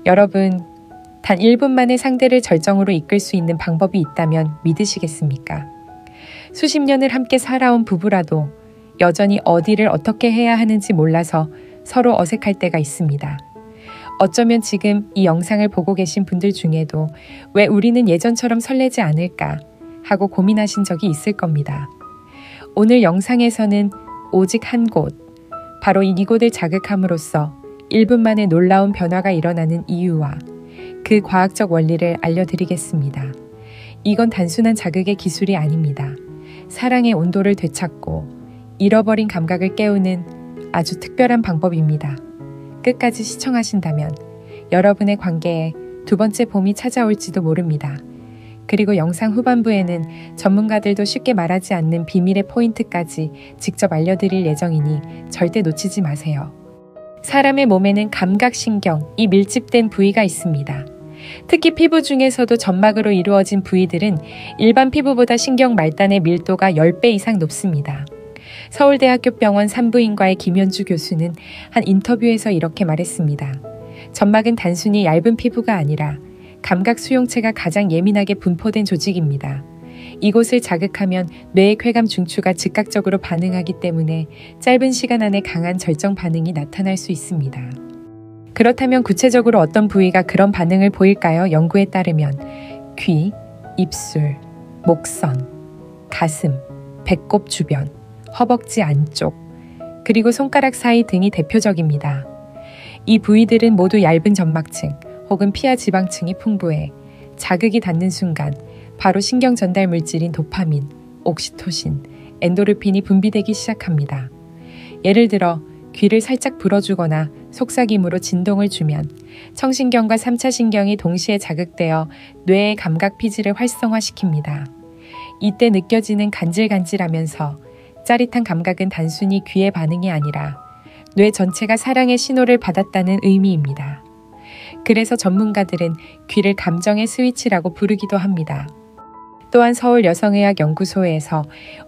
여러분, 단 1분 만에 상대를 절정으로 이끌 수 있는 방법이 있다면 믿으시겠습니까? 수십 년을 함께 살아온 부부라도 여전히 어디를 어떻게 해야 하는지 몰라서 서로 어색할 때가 있습니다. 어쩌면 지금 이 영상을 보고 계신 분들 중에도 왜 우리는 예전처럼 설레지 않을까 하고 고민하신 적이 있을 겁니다. 오늘 영상에서는 오직 한 곳, 바로 이곳을 자극함으로써 1분 만에 놀라운 변화가 일어나는 이유와 그 과학적 원리를 알려드리겠습니다. 이건 단순한 자극의 기술이 아닙니다. 사랑의 온도를 되찾고 잃어버린 감각을 깨우는 아주 특별한 방법입니다. 끝까지 시청하신다면 여러분의 관계에 두 번째 봄이 찾아올지도 모릅니다. 그리고 영상 후반부에는 전문가들도 쉽게 말하지 않는 비밀의 포인트까지 직접 알려드릴 예정이니 절대 놓치지 마세요. 사람의 몸에는 감각신경이 밀집된 부위가 있습니다. 특히 피부 중에서도 점막으로 이루어진 부위들은 일반 피부보다 신경 말단의 밀도가 10배 이상 높습니다. 서울대학교 병원 산부인과의 김현주 교수는 한 인터뷰에서 이렇게 말했습니다. 점막은 단순히 얇은 피부가 아니라 감각 수용체가 가장 예민하게 분포된 조직입니다. 이곳을 자극하면 뇌의 쾌감 중추가 즉각적으로 반응하기 때문에 짧은 시간 안에 강한 절정 반응이 나타날 수 있습니다. 그렇다면 구체적으로 어떤 부위가 그런 반응을 보일까요? 연구에 따르면 귀, 입술, 목선, 가슴, 배꼽 주변, 허벅지 안쪽, 그리고 손가락 사이 등이 대표적입니다. 이 부위들은 모두 얇은 점막층 혹은 피하 지방층이 풍부해 자극이 닿는 순간 바로 신경 전달 물질인 도파민, 옥시토신, 엔도르핀이 분비되기 시작합니다. 예를 들어 귀를 살짝 불어주거나 속삭임으로 진동을 주면 청신경과 3차 신경이 동시에 자극되어 뇌의 감각 피지를 활성화시킵니다. 이때 느껴지는 간질간질하면서 짜릿한 감각은 단순히 귀의 반응이 아니라 뇌 전체가 사랑의 신호를 받았다는 의미입니다. 그래서 전문가들은 귀를 감정의 스위치라고 부르기도 합니다. 또한 서울여성의학연구소에서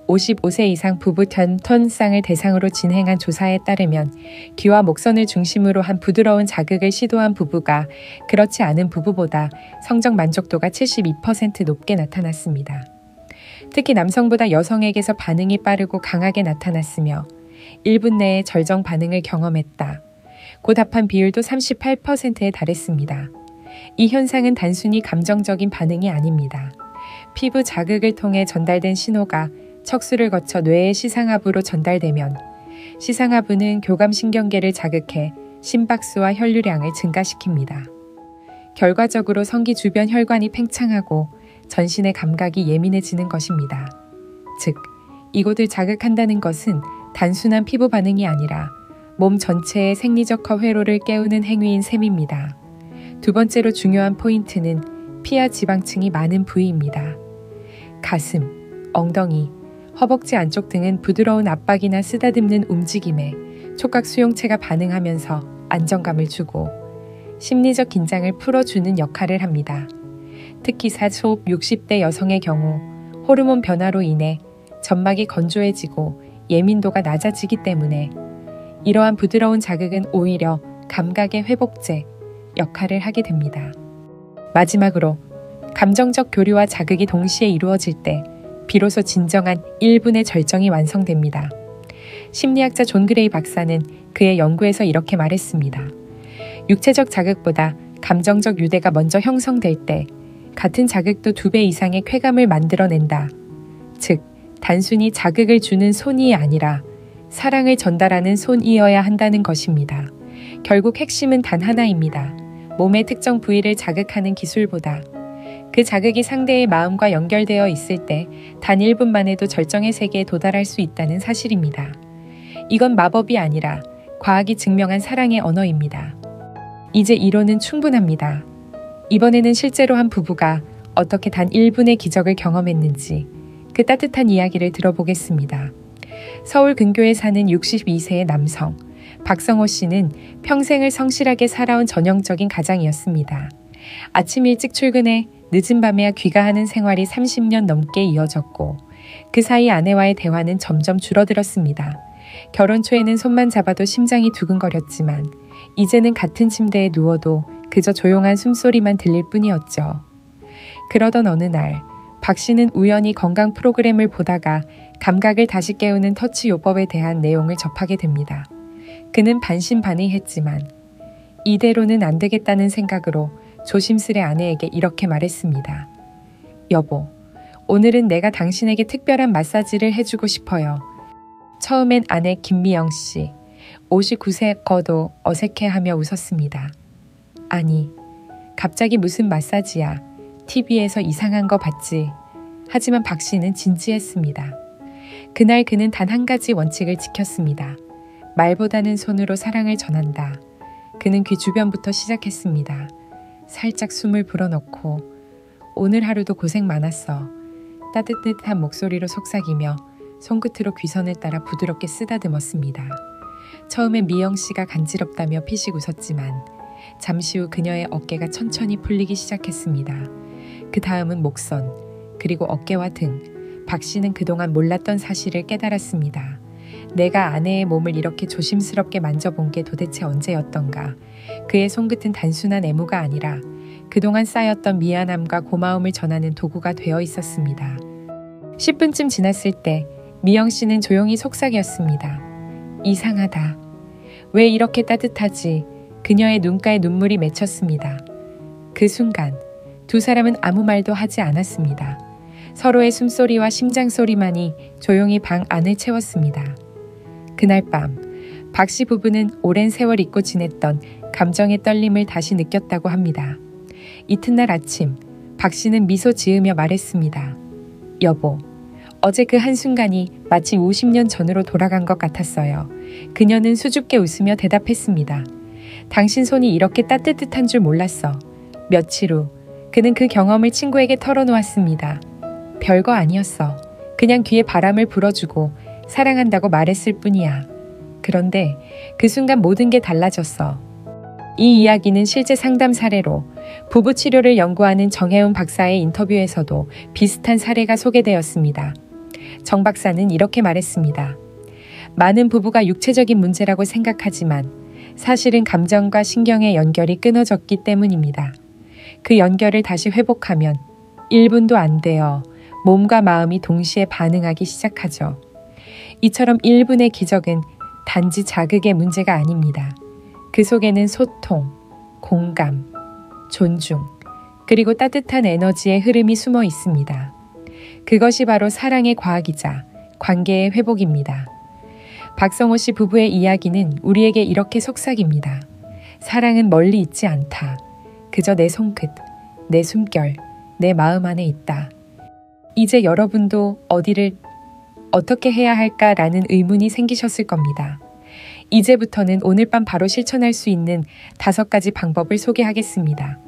55세 이상 부부 전턴쌍을 대상으로 진행한 조사에 따르면 귀와 목선을 중심으로 한 부드러운 자극을 시도한 부부가 그렇지 않은 부부보다 성적 만족도가 72% 높게 나타났습니다. 특히 남성보다 여성에게서 반응이 빠르고 강하게 나타났으며 1분 내에 절정 반응을 경험했다. 고 답한 비율도 38%에 달했습니다. 이 현상은 단순히 감정적인 반응이 아닙니다. 피부 자극을 통해 전달된 신호가 척수를 거쳐 뇌의 시상하부로 전달되면 시상하부는 교감신경계를 자극해 심박수와 혈류량을 증가시킵니다. 결과적으로 성기 주변 혈관이 팽창하고 전신의 감각이 예민해지는 것입니다. 즉, 이곳을 자극한다는 것은 단순한 피부 반응이 아니라 몸 전체의 생리적 회로를 깨우는 행위인 셈입니다. 두 번째로 중요한 포인트는 피하 지방층이 많은 부위입니다. 가슴, 엉덩이, 허벅지 안쪽 등은 부드러운 압박이나 쓰다듬는 움직임에 촉각 수용체가 반응하면서 안정감을 주고 심리적 긴장을 풀어주는 역할을 합니다. 특히 40, 60대 여성의 경우 호르몬 변화로 인해 점막이 건조해지고 예민도가 낮아지기 때문에 이러한 부드러운 자극은 오히려 감각의 회복제 역할을 하게 됩니다. 마지막으로 감정적 교류와 자극이 동시에 이루어질 때 비로소 진정한 1분의 절정이 완성됩니다. 심리학자 존 그레이 박사는 그의 연구에서 이렇게 말했습니다. 육체적 자극보다 감정적 유대가 먼저 형성될 때 같은 자극도 2배 이상의 쾌감을 만들어낸다. 즉, 단순히 자극을 주는 손이 아니라 사랑을 전달하는 손이어야 한다는 것입니다. 결국 핵심은 단 하나입니다. 몸의 특정 부위를 자극하는 기술보다 그 자극이 상대의 마음과 연결되어 있을 때 단 1분 만에도 절정의 세계에 도달할 수 있다는 사실입니다. 이건 마법이 아니라 과학이 증명한 사랑의 언어입니다. 이제 이론은 충분합니다. 이번에는 실제로 한 부부가 어떻게 단 1분의 기적을 경험했는지 그 따뜻한 이야기를 들어보겠습니다. 서울 근교에 사는 62세의 남성 박성호 씨는 평생을 성실하게 살아온 전형적인 가장이었습니다. 아침 일찍 출근해 늦은 밤에야 귀가하는 생활이 30년 넘게 이어졌고 그 사이 아내와의 대화는 점점 줄어들었습니다. 결혼 초에는 손만 잡아도 심장이 두근거렸지만 이제는 같은 침대에 누워도 그저 조용한 숨소리만 들릴 뿐이었죠. 그러던 어느 날 박 씨는 우연히 건강 프로그램을 보다가 감각을 다시 깨우는 터치요법에 대한 내용을 접하게 됩니다. 그는 반신반의했지만 이대로는 안 되겠다는 생각으로 조심스레 아내에게 이렇게 말했습니다. 여보, 오늘은 내가 당신에게 특별한 마사지를 해주고 싶어요. 처음엔 아내 김미영 씨, 59세거도 어색해하며 웃었습니다. 아니, 갑자기 무슨 마사지야. TV에서 이상한 거 봤지. 하지만 박 씨는 진지했습니다. 그날 그는 단 한 가지 원칙을 지켰습니다. 말보다는 손으로 사랑을 전한다. 그는 귀 주변부터 시작했습니다. 살짝 숨을 불어넣고 오늘 하루도 고생 많았어. 따뜻한 목소리로 속삭이며 손끝으로 귀선을 따라 부드럽게 쓰다듬었습니다. 처음엔 미영 씨가 간지럽다며 피식 웃었지만 잠시 후 그녀의 어깨가 천천히 풀리기 시작했습니다. 그 다음은 목선, 그리고 어깨와 등. 박 씨는 그동안 몰랐던 사실을 깨달았습니다. 내가 아내의 몸을 이렇게 조심스럽게 만져본 게 도대체 언제였던가. 그의 손끝은 단순한 애무가 아니라 그동안 쌓였던 미안함과 고마움을 전하는 도구가 되어 있었습니다. 10분쯤 지났을 때 미영 씨는 조용히 속삭였습니다. 이상하다. 왜 이렇게 따뜻하지? 그녀의 눈가에 눈물이 맺혔습니다. 그 순간 두 사람은 아무 말도 하지 않았습니다. 서로의 숨소리와 심장소리만이 조용히 방 안을 채웠습니다. 그날 밤, 박 씨 부부는 오랜 세월 잊고 지냈던 감정의 떨림을 다시 느꼈다고 합니다. 이튿날 아침, 박 씨는 미소 지으며 말했습니다. 여보, 어제 그 한순간이 마치 50년 전으로 돌아간 것 같았어요. 그녀는 수줍게 웃으며 대답했습니다. 당신 손이 이렇게 따뜻한 줄 몰랐어. 며칠 후, 그는 그 경험을 친구에게 털어놓았습니다. 별거 아니었어. 그냥 귀에 바람을 불어주고 사랑한다고 말했을 뿐이야. 그런데 그 순간 모든 게 달라졌어. 이 이야기는 실제 상담 사례로 부부 치료를 연구하는 정혜운 박사의 인터뷰에서도 비슷한 사례가 소개되었습니다. 정 박사는 이렇게 말했습니다. 많은 부부가 육체적인 문제라고 생각하지만 사실은 감정과 신경의 연결이 끊어졌기 때문입니다. 그 연결을 다시 회복하면 1분도 안 돼요. 몸과 마음이 동시에 반응하기 시작하죠. 이처럼 1분의 기적은 단지 자극의 문제가 아닙니다. 그 속에는 소통, 공감, 존중, 그리고 따뜻한 에너지의 흐름이 숨어 있습니다. 그것이 바로 사랑의 과학이자 관계의 회복입니다. 박성호 씨 부부의 이야기는 우리에게 이렇게 속삭입니다. 사랑은 멀리 있지 않다. 그저 내 손끝, 내 숨결, 내 마음 안에 있다. 이제 여러분도 어디를 어떻게 해야 할까라는 의문이 생기셨을 겁니다. 이제부터는 오늘 밤 바로 실천할 수 있는 5가지 방법을 소개하겠습니다.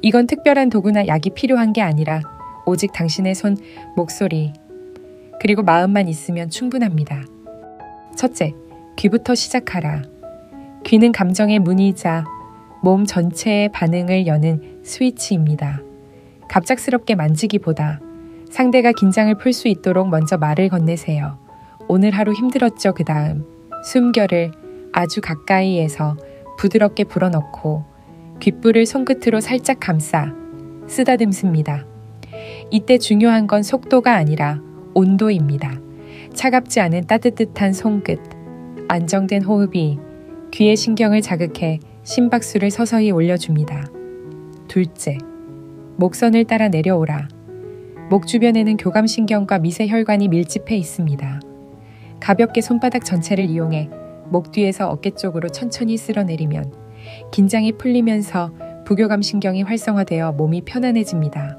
이건 특별한 도구나 약이 필요한 게 아니라 오직 당신의 손, 목소리, 그리고 마음만 있으면 충분합니다. 첫째, 귀부터 시작하라. 귀는 감정의 문이자 몸 전체의 반응을 여는 스위치입니다. 갑작스럽게 만지기보다 상대가 긴장을 풀 수 있도록 먼저 말을 건네세요. 오늘 하루 힘들었죠. 그 다음 숨결을 아주 가까이에서 부드럽게 불어넣고 귓불을 손끝으로 살짝 감싸 쓰다듬습니다. 이때 중요한 건 속도가 아니라 온도입니다. 차갑지 않은 따뜻한 손끝, 안정된 호흡이 귀의 신경을 자극해 심박수를 서서히 올려줍니다. 둘째, 목선을 따라 내려오라. 목 주변에는 교감신경과 미세혈관이 밀집해 있습니다. 가볍게 손바닥 전체를 이용해 목 뒤에서 어깨 쪽으로 천천히 쓸어내리면 긴장이 풀리면서 부교감신경이 활성화되어 몸이 편안해집니다.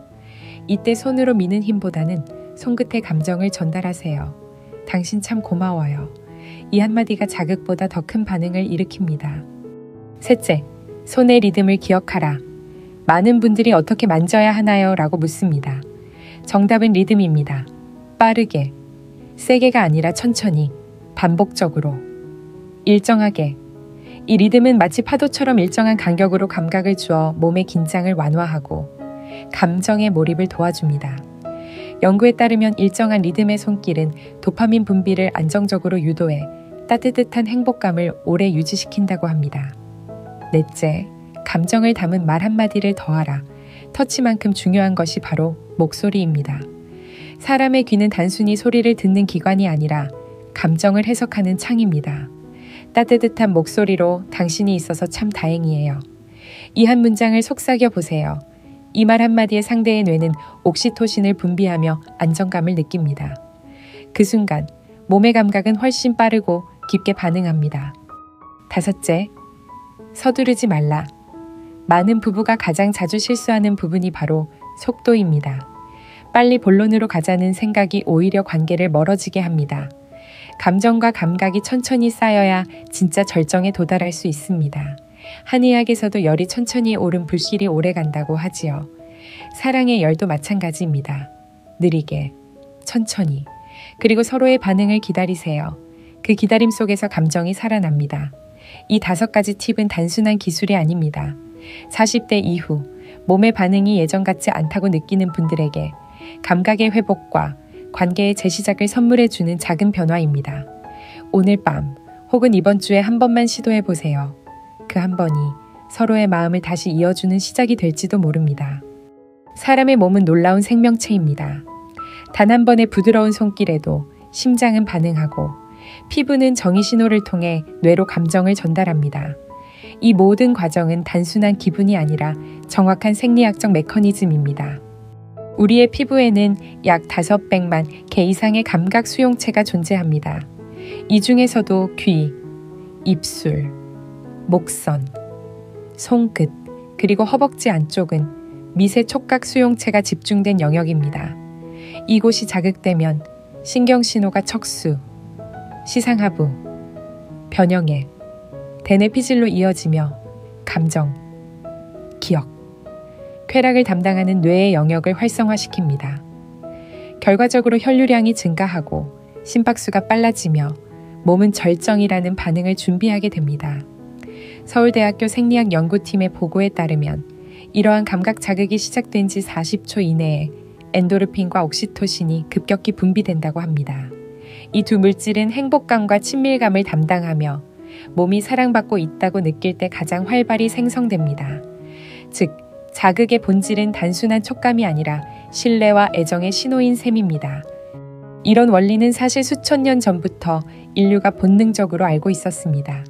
이때 손으로 미는 힘보다는 손끝에 감정을 전달하세요. 당신 참 고마워요. 이 한마디가 자극보다 더 큰 반응을 일으킵니다. 셋째, 손의 리듬을 기억하라. 많은 분들이 어떻게 만져야 하나요? 라고 묻습니다. 정답은 리듬입니다. 빠르게, 세게가 아니라 천천히, 반복적으로, 일정하게. 이 리듬은 마치 파도처럼 일정한 간격으로 감각을 주어 몸의 긴장을 완화하고 감정의 몰입을 도와줍니다. 연구에 따르면 일정한 리듬의 손길은 도파민 분비를 안정적으로 유도해 따뜻한 행복감을 오래 유지시킨다고 합니다. 넷째, 감정을 담은 말 한마디를 더하라. 터치만큼 중요한 것이 바로 목소리입니다. 사람의 귀는 단순히 소리를 듣는 기관이 아니라 감정을 해석하는 창입니다. 따뜻한 목소리로 당신이 있어서 참 다행이에요. 이 한 문장을 속삭여 보세요. 이 말 한마디에 상대의 뇌는 옥시토신을 분비하며 안정감을 느낍니다. 그 순간 몸의 감각은 훨씬 빠르고 깊게 반응합니다. 다섯째, 서두르지 말라. 많은 부부가 가장 자주 실수하는 부분이 바로 속도입니다. 빨리 본론으로 가자는 생각이 오히려 관계를 멀어지게 합니다. 감정과 감각이 천천히 쌓여야 진짜 절정에 도달할 수 있습니다. 한의학에서도 열이 천천히 오른 불길이 오래 간다고 하지요. 사랑의 열도 마찬가지입니다. 느리게, 천천히, 그리고 서로의 반응을 기다리세요. 그 기다림 속에서 감정이 살아납니다. 이 5가지 팁은 단순한 기술이 아닙니다. 40대 이후 몸의 반응이 예전 같지 않다고 느끼는 분들에게 감각의 회복과 관계의 재시작을 선물해주는 작은 변화입니다. 오늘 밤 혹은 이번 주에 한 번만 시도해보세요. 그 한 번이 서로의 마음을 다시 이어주는 시작이 될지도 모릅니다. 사람의 몸은 놀라운 생명체입니다. 단 한 번의 부드러운 손길에도 심장은 반응하고 피부는 정의 신호를 통해 뇌로 감정을 전달합니다. 이 모든 과정은 단순한 기분이 아니라 정확한 생리학적 메커니즘입니다. 우리의 피부에는 약 500만 개 이상의 감각 수용체가 존재합니다. 이 중에서도 귀, 입술, 목선, 손끝, 그리고 허벅지 안쪽은 미세 촉각 수용체가 집중된 영역입니다. 이곳이 자극되면 신경신호가 척수, 시상하부, 변형애, 대뇌피질로 이어지며 감정, 기억, 쾌락을 담당하는 뇌의 영역을 활성화시킵니다. 결과적으로 혈류량이 증가하고 심박수가 빨라지며 몸은 절정이라는 반응을 준비하게 됩니다. 서울대학교 생리학 연구팀의 보고에 따르면 이러한 감각 자극이 시작된 지 40초 이내에 엔도르핀과 옥시토신이 급격히 분비된다고 합니다. 이 두 물질은 행복감과 친밀감을 담당하며 몸이 사랑받고 있다고 느낄 때 가장 활발히 생성됩니다. 즉, 자극의 본질은 단순한 촉감이 아니라 신뢰와 애정의 신호인 셈입니다. 이런 원리는 사실 수천 년 전부터 인류가 본능적으로 알고 있었습니다.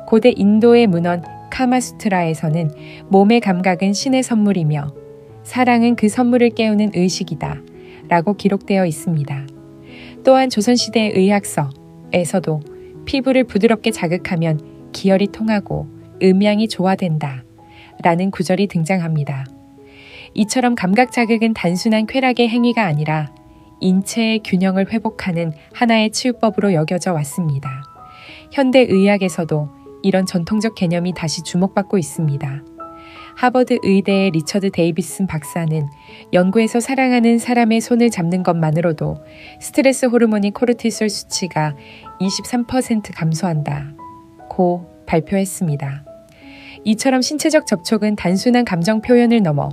고대 인도의 문헌 카마수트라에서는 몸의 감각은 신의 선물이며 사랑은 그 선물을 깨우는 의식이다 라고 기록되어 있습니다. 또한 조선시대의 의학서에서도 피부를 부드럽게 자극하면 기혈이 통하고 음양이 조화된다 라는 구절이 등장합니다. 이처럼 감각 자극은 단순한 쾌락의 행위가 아니라 인체의 균형을 회복하는 하나의 치유법으로 여겨져 왔습니다. 현대 의학에서도 이런 전통적 개념이 다시 주목받고 있습니다. 하버드 의대의 리처드 데이비슨 박사는 연구에서 사랑하는 사람의 손을 잡는 것만으로도 스트레스 호르몬인 코르티솔 수치가 23% 감소한다고 발표했습니다. 이처럼 신체적 접촉은 단순한 감정 표현을 넘어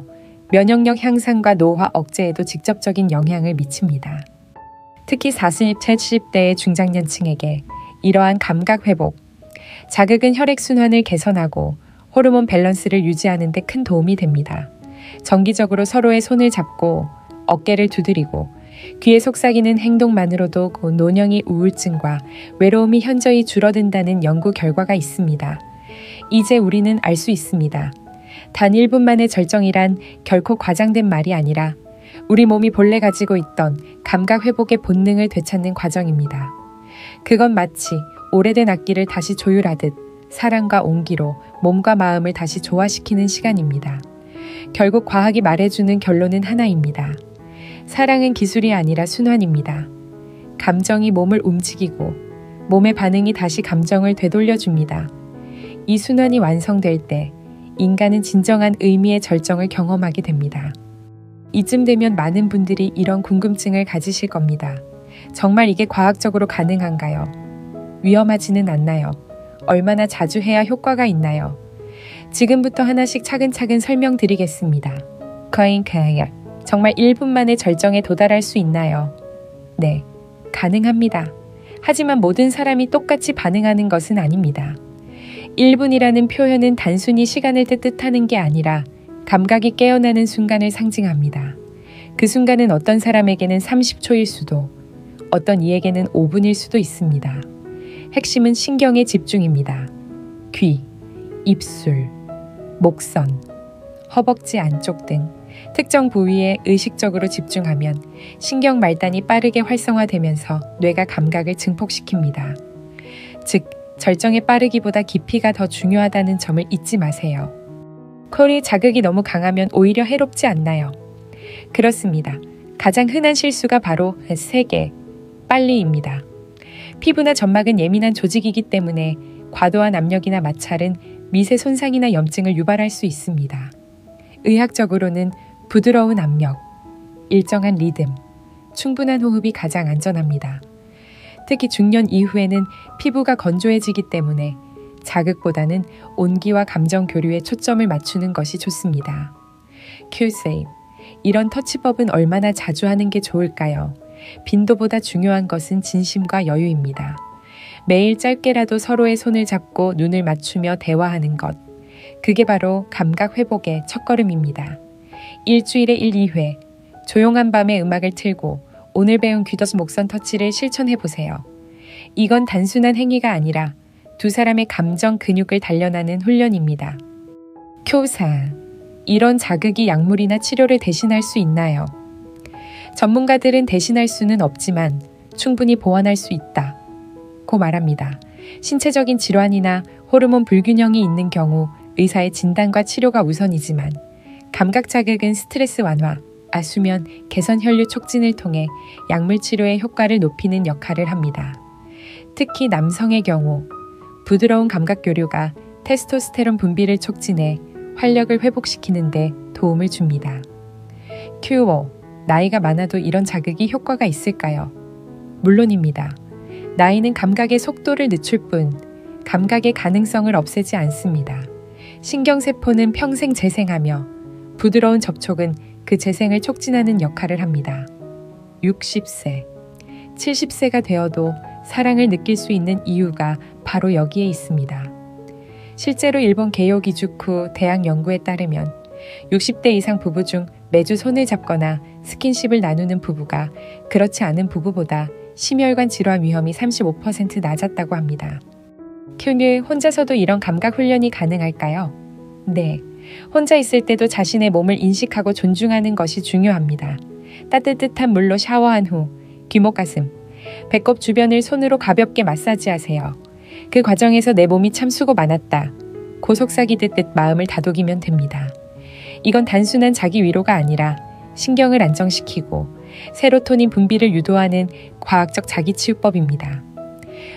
면역력 향상과 노화 억제에도 직접적인 영향을 미칩니다. 특히 40, 70대의 중장년층에게 이러한 감각 회복, 자극은 혈액순환을 개선하고 호르몬 밸런스를 유지하는 데 큰 도움이 됩니다. 정기적으로 서로의 손을 잡고 어깨를 두드리고 귀에 속삭이는 행동만으로도 노년기 우울증과 외로움이 현저히 줄어든다는 연구 결과가 있습니다. 이제 우리는 알 수 있습니다. 단 1분 만의 절정이란 결코 과장된 말이 아니라 우리 몸이 본래 가지고 있던 감각 회복의 본능을 되찾는 과정입니다. 그건 마치 오래된 악기를 다시 조율하듯 사랑과 온기로 몸과 마음을 다시 조화시키는 시간입니다. 결국 과학이 말해주는 결론은 하나입니다. 사랑은 기술이 아니라 순환입니다. 감정이 몸을 움직이고 몸의 반응이 다시 감정을 되돌려줍니다. 이 순환이 완성될 때 인간은 진정한 의미의 절정을 경험하게 됩니다. 이쯤 되면 많은 분들이 이런 궁금증을 가지실 겁니다. 정말 이게 과학적으로 가능한가요? 위험하지는 않나요? 얼마나 자주 해야 효과가 있나요? 지금부터 하나씩 차근차근 설명드리겠습니다. 정말 1분 만에 절정에 도달할 수 있나요? 네, 가능합니다. 하지만 모든 사람이 똑같이 반응하는 것은 아닙니다. 1분이라는 표현은 단순히 시간을 뜻하는 게 아니라 감각이 깨어나는 순간을 상징합니다. 그 순간은 어떤 사람에게는 30초일 수도, 어떤 이에게는 5분일 수도 있습니다. 핵심은 신경의 집중입니다. 귀, 입술, 목선, 허벅지 안쪽 등 특정 부위에 의식적으로 집중하면 신경 말단이 빠르게 활성화되면서 뇌가 감각을 증폭시킵니다. 즉, 절정의 빠르기보다 깊이가 더 중요하다는 점을 잊지 마세요. 콜이 자극이 너무 강하면 오히려 해롭지 않나요? 그렇습니다. 가장 흔한 실수가 바로 세게, 빨리입니다. 피부나 점막은 예민한 조직이기 때문에 과도한 압력이나 마찰은 미세 손상이나 염증을 유발할 수 있습니다. 의학적으로는 부드러운 압력, 일정한 리듬, 충분한 호흡이 가장 안전합니다. 특히 중년 이후에는 피부가 건조해지기 때문에 자극보다는 온기와 감정 교류에 초점을 맞추는 것이 좋습니다. 큐세이브, 이런 터치법은 얼마나 자주 하는 게 좋을까요? 빈도보다 중요한 것은 진심과 여유입니다. 매일 짧게라도 서로의 손을 잡고 눈을 맞추며 대화하는 것. 그게 바로 감각 회복의 첫걸음입니다. 일주일에 1, 2회, 조용한 밤에 음악을 틀고 오늘 배운 귀더스 목선 터치를 실천해보세요. 이건 단순한 행위가 아니라 두 사람의 감정 근육을 단련하는 훈련입니다. 교사, 이런 자극이 약물이나 치료를 대신할 수 있나요? 전문가들은 대신할 수는 없지만 충분히 보완할 수 있다고 말합니다. 신체적인 질환이나 호르몬 불균형이 있는 경우 의사의 진단과 치료가 우선이지만 감각 자극은 스트레스 완화, 수면, 개선 혈류 촉진을 통해 약물 치료의 효과를 높이는 역할을 합니다. 특히 남성의 경우 부드러운 감각 교류가 테스토스테론 분비를 촉진해 활력을 회복시키는 데 도움을 줍니다. Q5. 나이가 많아도 이런 자극이 효과가 있을까요? 물론입니다. 나이는 감각의 속도를 늦출 뿐 감각의 가능성을 없애지 않습니다. 신경세포는 평생 재생하며 부드러운 접촉은 그 재생을 촉진하는 역할을 합니다. 60세, 70세가 되어도 사랑을 느낄 수 있는 이유가 바로 여기에 있습니다. 실제로 일본 게요 기주쿠 대학 연구에 따르면 60대 이상 부부 중 매주 손을 잡거나 스킨십을 나누는 부부가 그렇지 않은 부부보다 심혈관 질환 위험이 35% 낮았다고 합니다. 큐뉴, 혼자서도 이런 감각 훈련이 가능할까요? 네, 혼자 있을 때도 자신의 몸을 인식하고 존중하는 것이 중요합니다. 따뜻한 물로 샤워한 후 귀목가슴, 배꼽 주변을 손으로 가볍게 마사지하세요. 그 과정에서 내 몸이 참 수고 많았다. 고속삭이듯 마음을 다독이면 됩니다. 이건 단순한 자기 위로가 아니라 신경을 안정시키고 세로토닌 분비를 유도하는 과학적 자기치유법입니다.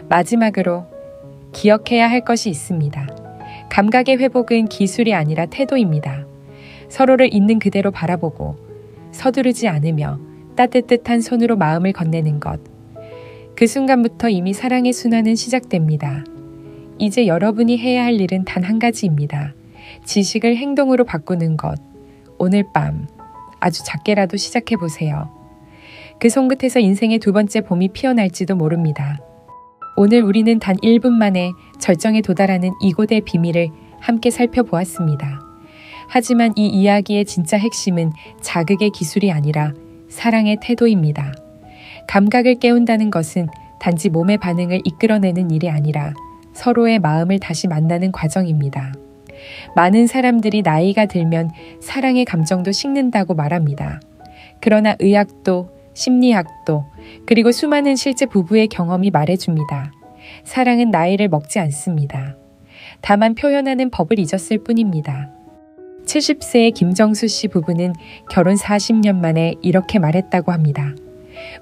마지막으로 기억해야 할 것이 있습니다. 감각의 회복은 기술이 아니라 태도입니다. 서로를 있는 그대로 바라보고 서두르지 않으며 따뜻한 손으로 마음을 건네는 것. 그 순간부터 이미 사랑의 순환은 시작됩니다. 이제 여러분이 해야 할 일은 단 한 가지입니다. 지식을 행동으로 바꾸는 것. 오늘 밤 아주 작게라도 시작해보세요. 그 손끝에서 인생의 두 번째 봄이 피어날지도 모릅니다. 오늘 우리는 단 1분 만에 절정에 도달하는 이곳의 비밀을 함께 살펴보았습니다. 하지만 이 이야기의 진짜 핵심은 자극의 기술이 아니라 사랑의 태도입니다. 감각을 깨운다는 것은 단지 몸의 반응을 이끌어내는 일이 아니라 서로의 마음을 다시 만나는 과정입니다. 많은 사람들이 나이가 들면 사랑의 감정도 식는다고 말합니다. 그러나 의학도 심리학도 그리고 수많은 실제 부부의 경험이 말해줍니다. 사랑은 나이를 먹지 않습니다. 다만 표현하는 법을 잊었을 뿐입니다. 70세의 김정수 씨 부부는 결혼 40년 만에 이렇게 말했다고 합니다.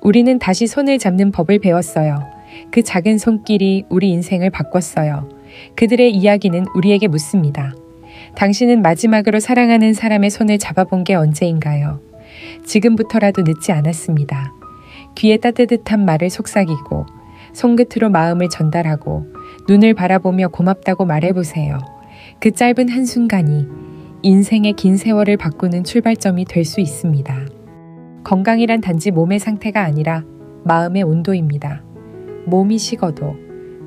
우리는 다시 손을 잡는 법을 배웠어요. 그 작은 손길이 우리 인생을 바꿨어요. 그들의 이야기는 우리에게 묻습니다. 당신은 마지막으로 사랑하는 사람의 손을 잡아본 게 언제인가요? 지금부터라도 늦지 않았습니다. 귀에 따뜻한 말을 속삭이고 손끝으로 마음을 전달하고 눈을 바라보며 고맙다고 말해보세요. 그 짧은 한순간이 인생의 긴 세월을 바꾸는 출발점이 될 수 있습니다. 건강이란 단지 몸의 상태가 아니라 마음의 온도입니다. 몸이 식어도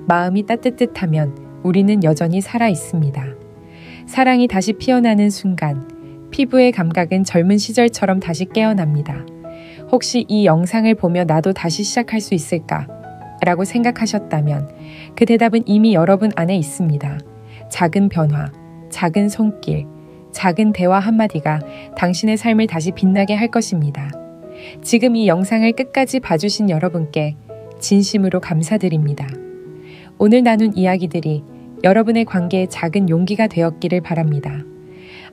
마음이 따뜻하면 우리는 여전히 살아 있습니다. 사랑이 다시 피어나는 순간, 피부의 감각은 젊은 시절처럼 다시 깨어납니다. 혹시 이 영상을 보며 나도 다시 시작할 수 있을까? 라고 생각하셨다면 그 대답은 이미 여러분 안에 있습니다. 작은 변화, 작은 손길, 작은 대화 한마디가 당신의 삶을 다시 빛나게 할 것입니다. 지금 이 영상을 끝까지 봐주신 여러분께 진심으로 감사드립니다. 오늘 나눈 이야기들이 여러분의 관계에 작은 용기가 되었기를 바랍니다.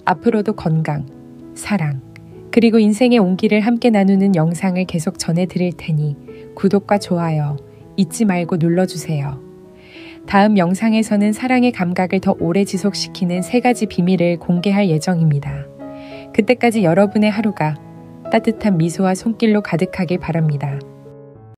앞으로도 건강, 사랑, 그리고 인생의 온기를 함께 나누는 영상을 계속 전해드릴 테니 구독과 좋아요 잊지 말고 눌러주세요. 다음 영상에서는 사랑의 감각을 더 오래 지속시키는 3가지 비밀을 공개할 예정입니다. 그때까지 여러분의 하루가 따뜻한 미소와 손길로 가득하길 바랍니다.